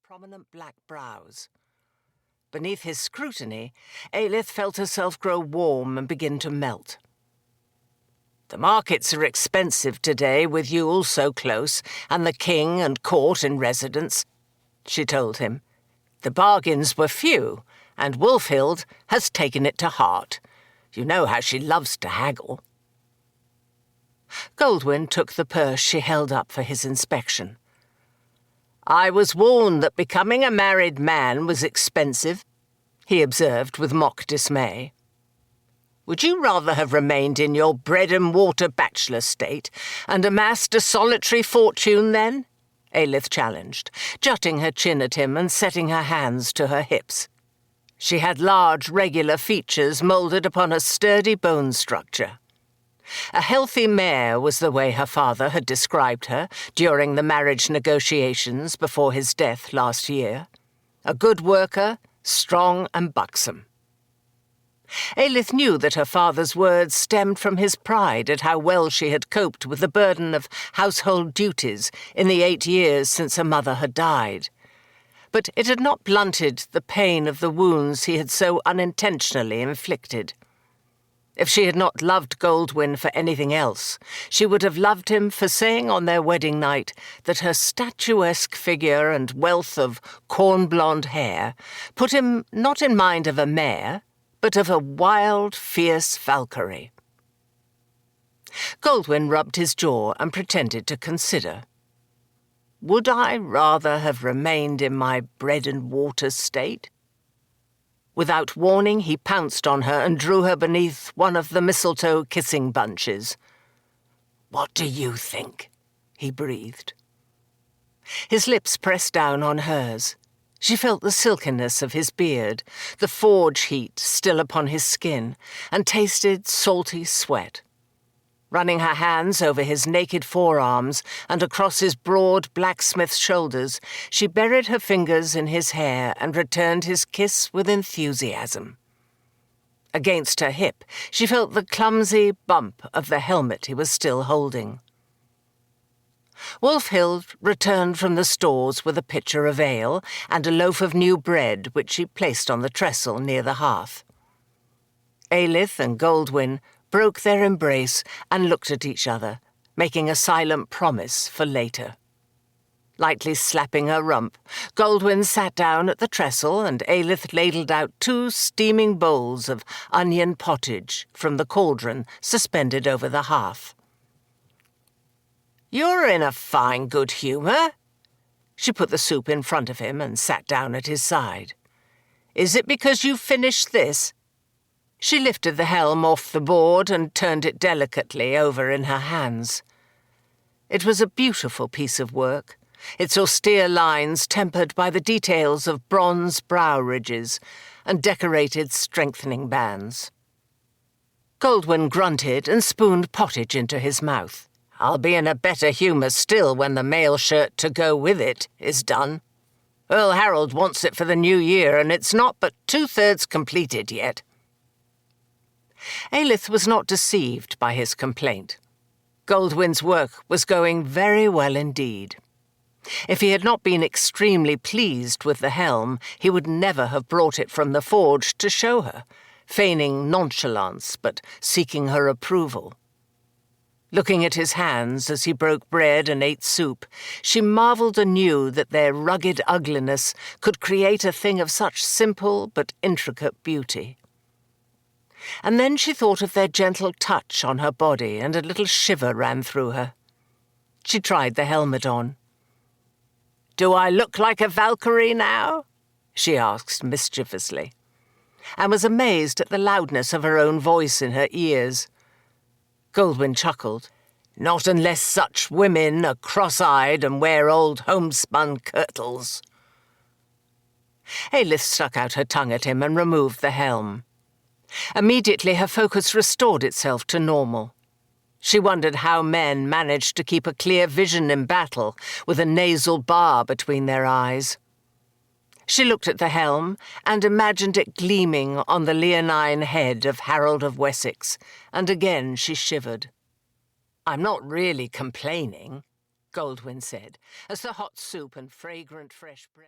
prominent black brows. Beneath his scrutiny, Ailith felt herself grow warm and begin to melt. "The markets are expensive today, with Yule so close, and the king and court in residence," she told him. "The bargains were few, and Wulfhild has taken it to heart. You know how she loves to haggle." Goldwyn took the purse she held up for his inspection. "I was warned that becoming a married man was expensive," he observed with mock dismay. "Would you rather have remained in your bread-and-water bachelor state and amassed a solitary fortune then?" Ailith challenged, jutting her chin at him and setting her hands to her hips. She had large, regular features moulded upon a sturdy bone structure. A healthy mare was the way her father had described her during the marriage negotiations before his death last year. A good worker, strong and buxom. Ailith knew that her father's words stemmed from his pride at how well she had coped with the burden of household duties in the 8 years since her mother had died. But it had not blunted the pain of the wounds he had so unintentionally inflicted. If she had not loved Goldwyn for anything else, she would have loved him for saying on their wedding night that her statuesque figure and wealth of corn-blonde hair put him not in mind of a mare, but of a wild, fierce Valkyrie. Goldwyn rubbed his jaw and pretended to consider. "Would I rather have remained in my bread-and-water state?" Without warning, he pounced on her and drew her beneath one of the mistletoe kissing bunches. "What do you think?" he breathed. His lips pressed down on hers. She felt the silkiness of his beard, the forge heat still upon his skin, and tasted salty sweat. Running her hands over his naked forearms and across his broad blacksmith's shoulders, she buried her fingers in his hair and returned his kiss with enthusiasm. Against her hip, she felt the clumsy bump of the helmet he was still holding. Wulfhild returned from the stores with a pitcher of ale and a loaf of new bread, which she placed on the trestle near the hearth. Ailith and Goldwyn broke their embrace and looked at each other, making a silent promise for later. Lightly slapping her rump, Goldwyn sat down at the trestle and Ailith ladled out 2 steaming bowls of onion pottage from the cauldron suspended over the hearth. "You're in a fine good humour." She put the soup in front of him and sat down at his side. "Is it because you've finished this?" She lifted the helm off the board and turned it delicately over in her hands. It was a beautiful piece of work, its austere lines tempered by the details of bronze brow ridges and decorated strengthening bands. Goldwyn grunted and spooned pottage into his mouth. "I'll be in a better humour still when the mail shirt to go with it is done. Earl Harold wants it for the new year, and it's not but 2/3 completed yet." Ailith was not deceived by his complaint. Goldwyn's work was going very well indeed. If he had not been extremely pleased with the helm, he would never have brought it from the forge to show her, feigning nonchalance but seeking her approval. Looking at his hands as he broke bread and ate soup, she marvelled anew that their rugged ugliness could create a thing of such simple but intricate beauty. And then she thought of their gentle touch on her body, and a little shiver ran through her. She tried the helmet on. "Do I look like a Valkyrie now?" she asked mischievously, and was amazed at the loudness of her own voice in her ears. Goldwyn chuckled. "Not unless such women are cross-eyed and wear old homespun kirtles." Ailith stuck out her tongue at him and removed the helm. Immediately her focus restored itself to normal. She wondered how men managed to keep a clear vision in battle with a nasal bar between their eyes. She looked at the helm and imagined it gleaming on the leonine head of Harold of Wessex, and again she shivered. "I'm not really complaining," Goldwyn said, as the hot soup and fragrant fresh bread